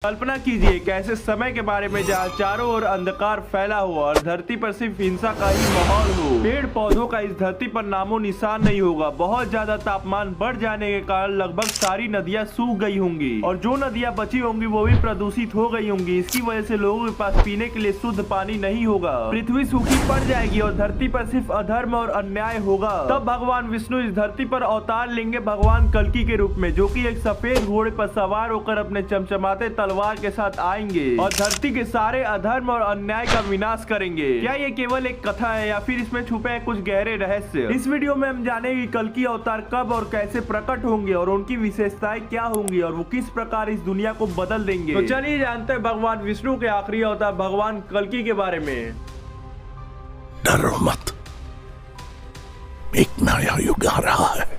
कल्पना कीजिए कैसे समय के बारे में जहाँ चारों ओर अंधकार फैला हुआ और धरती पर सिर्फ हिंसा का ही माहौल हो। पेड़ पौधों का इस धरती पर नामो निशान नहीं होगा। बहुत ज्यादा तापमान बढ़ जाने के कारण लगभग सारी नदियाँ सूख गई होंगी और जो नदियाँ बची होंगी वो भी प्रदूषित हो गई होंगी। इसकी वजह से लोगों के पास पीने के लिए शुद्ध पानी नहीं होगा। पृथ्वी सूखी पड़ जाएगी और धरती पर सिर्फ अधर्म और अन्याय होगा। तब भगवान विष्णु इस धरती पर अवतार लेंगे भगवान कल्कि के रूप में, जो की एक सफेद घोड़े पर सवार होकर अपने चमचमाते तलवार के साथ आएंगे और धरती के सारे अधर्म और अन्याय का विनाश करेंगे। क्या ये केवल एक कथा है या फिर इसमें छुपे हैं कुछ गहरे रहस्य? इस वीडियो में हम जानेंगे कल्कि अवतार कब और कैसे प्रकट होंगे और उनकी विशेषताएं क्या होंगी और वो किस प्रकार इस दुनिया को बदल देंगे। तो चलिए जानते हैं भगवान विष्णु के आखिरी अवतार भगवान कल्कि के बारे में। डरो मत, एक नया युग आ रहा है।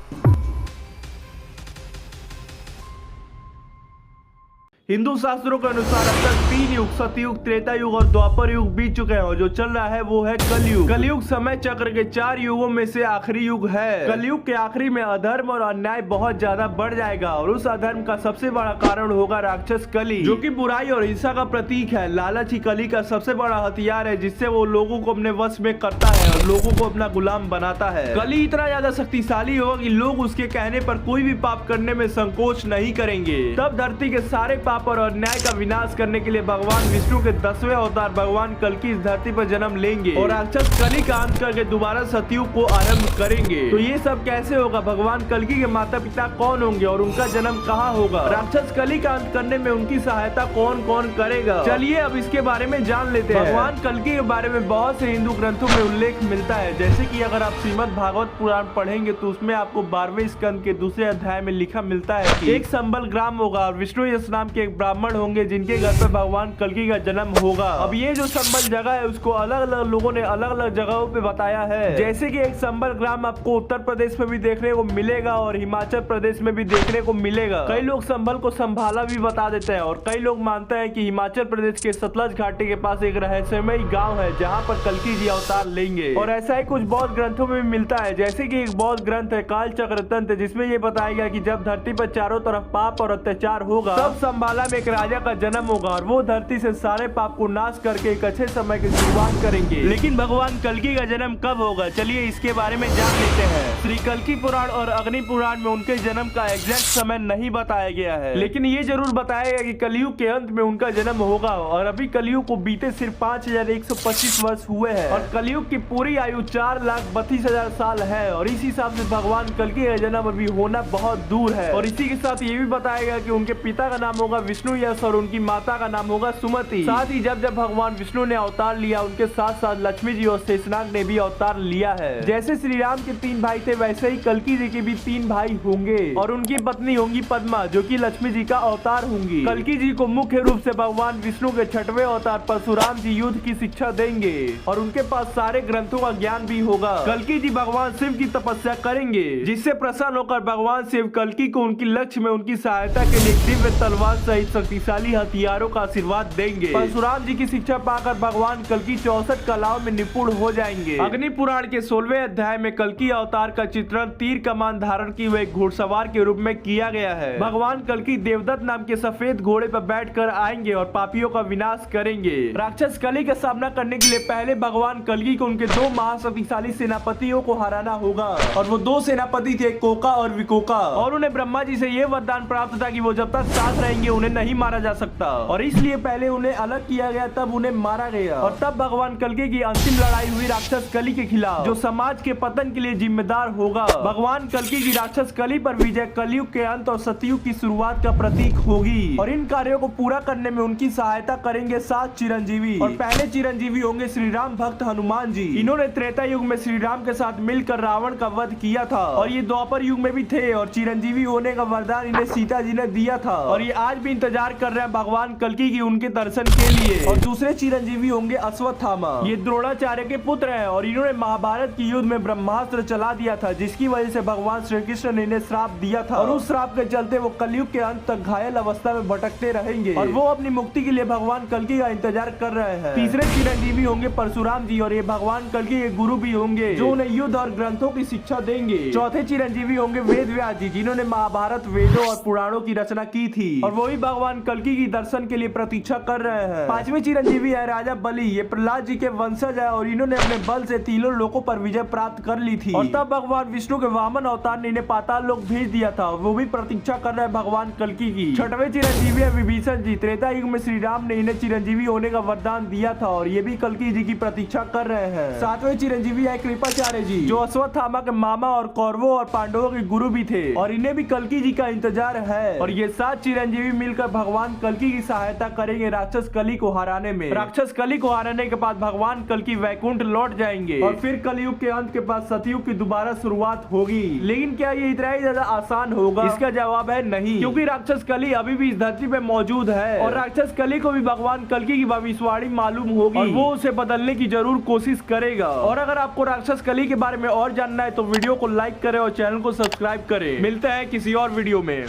हिंदू शास्त्रों के अनुसार अब तक 3 युग सतयुग, त्रेता युग और द्वापर युग बीत चुके हैं और जो चल रहा है वो है कलयुग। कलयुग समय चक्र के 4 युगों में से आखिरी युग है। कलयुग के आखिरी में अधर्म और अन्याय बहुत ज्यादा बढ़ जाएगा और उस अधर्म का सबसे बड़ा कारण होगा राक्षस कली, जो कि बुराई और हिंसा का प्रतीक है। लालच ही कली का सबसे बड़ा हथियार है जिससे वो लोगों को अपने वश में करता है और लोगों को अपना गुलाम बनाता है। कली इतना ज्यादा शक्तिशाली होगा कि लोग उसके कहने पर कोई भी पाप करने में संकोच नहीं करेंगे। तब धरती के सारे पाप और अन्याय का विनाश करने के लिए भगवान विष्णु के 10वें अवतार भगवान कल्कि इस धरती पर जन्म लेंगे और राक्षस कली का अंत करके दोबारा सतयुग को आरंभ करेंगे। तो ये सब कैसे होगा? भगवान कल्कि के माता पिता कौन होंगे और उनका जन्म कहाँ होगा? राक्षस कली का अंत करने में उनकी सहायता कौन कौन करेगा? चलिए अब इसके बारे में जान लेते हैं। भगवान कल्कि के बारे में बहुत से हिंदू ग्रंथों में उल्लेख मिलता है, जैसे कि अगर आप श्रीमद् भागवत पुराण पढ़ेंगे तो उसमें आपको 12वें स्कंद के 2 अध्याय में लिखा मिलता है कि एक संबल ग्राम होगा और विष्णु यश नाम के एक ब्राह्मण होंगे जिनके घर पे भगवान कल्कि का जन्म होगा। अब ये जो संबल जगह है उसको अलग अलग लोगों ने अलग अलग जगहों पे बताया है, जैसे कि एक संबल ग्राम आपको उत्तर प्रदेश में भी देखने को मिलेगा और हिमाचल प्रदेश में भी देखने को मिलेगा। कई लोग संबल को संभाला भी बता देते हैं और कई लोग मानते हैं कि हिमाचल प्रदेश के सतलज घाटी के पास एक रहस्यमय गाँव है जहाँ पर कल्कि जी अवतार लेंगे। और ऐसा ही कुछ बौद्ध ग्रंथों में भी मिलता है, जैसे की एक बौद्ध ग्रंथ है काल चक्र तंत्र, जिसमें ये बताया गया कि जब धरती पर चारों तरफ पाप और अत्याचार होगा तब संभाला में एक राजा का जन्म होगा और वो धरती से सारे पाप को नाश करके एक अच्छे समय की शुरुआत करेंगे। लेकिन भगवान कल्कि का जन्म कब होगा? चलिए इसके बारे में जान लेते हैं। श्री कल्कि पुराण और अग्नि पुराण में उनके जन्म का एग्जैक्ट समय नहीं बताया गया है, लेकिन ये जरूर बताया गया कि कलयुग के अंत में उनका जन्म होगा और अभी कलयुग को बीते सिर्फ 5125 वर्ष हुए हैं और कलयुग की पूरी आयु 4,32,000 साल है और इस हिसाब से भगवान कल्कि का जन्म अभी होना बहुत दूर है। और इसी के साथ ये भी बताया गया कि उनके पिता का नाम होगा विष्णु यश और उनकी माता का नाम होगा सुमति। साथ ही जब जब भगवान विष्णु ने अवतार लिया उनके साथ साथ लक्ष्मी जी और शेषनाग ने भी अवतार लिया है। जैसे श्री राम के 3 भाई थे वैसे ही कल्कि जी के भी 3 भाई होंगे और उनकी पत्नी होंगी पद्मा, जो कि लक्ष्मी जी का अवतार होंगी। कल्कि जी को मुख्य रूप से भगवान विष्णु के 6वें अवतार परशुराम जी युद्ध की शिक्षा देंगे और उनके पास सारे ग्रंथों का ज्ञान भी होगा। कल्कि जी भगवान शिव की तपस्या करेंगे जिससे प्रसन्न होकर भगवान शिव कल्कि को उनकी लक्ष्य में उनकी सहायता के लिए दिव्य तलवार सहित शक्तिशाली हथियारों का आशीर्वाद देंगे। परशुराम जी की शिक्षा पाकर भगवान कल्कि 64 कलाओं में निपुण हो जाएंगे। अग्नि पुराण के 16वें अध्याय में कल्कि अवतार का चित्रण तीर कमान धारण की हुए घुड़सवार के रूप में किया गया है। भगवान कल्कि देवदत्त नाम के सफेद घोड़े पर बैठकर आएंगे और पापियों का विनाश करेंगे। राक्षस कली का सामना करने के लिए पहले भगवान कल्कि को उनके 2 महाशक्तिशाली सेनापतियों को हराना होगा और वो 2 सेनापति थे कोका और विकोका और उन्हें ब्रह्मा जी से ये वरदान प्राप्त था कि वो जब तक साथ रहेंगे उन्हें नहीं मारा जा सकता और इसलिए पहले उन्हें अलग किया गया तब उन्हें मारा गया और तब भगवान कल्कि की अंतिम लड़ाई हुई राक्षस कली के खिलाफ, जो समाज के पतन के लिए जिम्मेदार होगा। भगवान कल्कि की राक्षस कली पर विजय कलयुग के अंत और सतयुग की शुरुआत का प्रतीक होगी और इन कार्यों को पूरा करने में उनकी सहायता करेंगे 7 चिरंजीवी और पहले चिरंजीवी होंगे श्री राम भक्त हनुमान जी। इन्होंने त्रेता युग में श्री राम के साथ मिलकर रावण का वध किया था और ये द्वापर युग में भी थे और चिरंजीवी होने का वरदान इन्हें सीता जी ने दिया था और ये आज भी इंतजार कर रहे हैं भगवान कल्कि की उनके दर्शन के लिए। और दूसरे चिरंजीवी होंगे अश्वत्थामा। ये द्रोणाचार्य के पुत्र हैं और इन्होंने महाभारत की युद्ध में ब्रह्मास्त्र चला दिया था जिसकी वजह से भगवान श्री कृष्ण ने इन्हें श्राप दिया था और उस श्राप के चलते वो कलयुग के अंत तक घायल अवस्था में भटकते रहेंगे और वो अपनी मुक्ति के लिए भगवान कल्कि का इंतजार कर रहे हैं। तीसरे चिरंजीवी होंगे परशुराम जी और ये भगवान कल्कि के गुरु भी होंगे जो उन्हें युद्ध और ग्रंथों की शिक्षा देंगे। चौथे चिरंजीवी होंगे वेद व्यास जी जिन्होंने महाभारत, वेदों और पुराणों की रचना की थी और वो भी भगवान कल्कि की दर्शन के लिए प्रतीक्षा कर रहे हैं। पांचवें चिरंजीवी है राजा बलि। ये प्रहलाद जी के वंशज है और इन्होंने अपने बल से तीनों लोकों पर विजय प्राप्त कर ली थी। और तब भगवान विष्णु के वामन अवतार ने इन्हें पाताल लोक भेज दिया था। वो भी प्रतीक्षा कर रहे हैं भगवान कल्कि की। छठवें चिरंजीवी है विभीषण जी। त्रेता युग में श्री राम ने इन्हें चिरंजीवी होने का वरदान दिया था और ये भी कल्कि जी की प्रतीक्षा कर रहे हैं। सातवें चिरंजीवी है कृपाचार्य जी, जो अश्वत्थामा के मामा और कौरवों और पांडवों के गुरु भी थे और इन्हें भी कल्कि जी का इंतजार है। और ये 7 चिरंजीवी मिलकर भगवान कल्कि की सहायता करेंगे राक्षस कली को हराने में। राक्षस कली को हराने के बाद भगवान कल्कि वैकुंठ लौट जाएंगे और फिर कलयुग के अंत के बाद सतयुग की दोबारा शुरुआत होगी। लेकिन क्या ये इतना ही ज्यादा आसान होगा? इसका जवाब है नहीं, क्योंकि राक्षस कली अभी भी इस धरती पे मौजूद है और राक्षस कली को भी भगवान कल्कि की भविष्यवाणी मालूम होगी और वो उसे बदलने की जरूर कोशिश करेगा। और अगर आपको राक्षस कली के बारे में और जानना है तो वीडियो को लाइक करें और चैनल को सब्सक्राइब करें। मिलते हैं किसी और वीडियो में।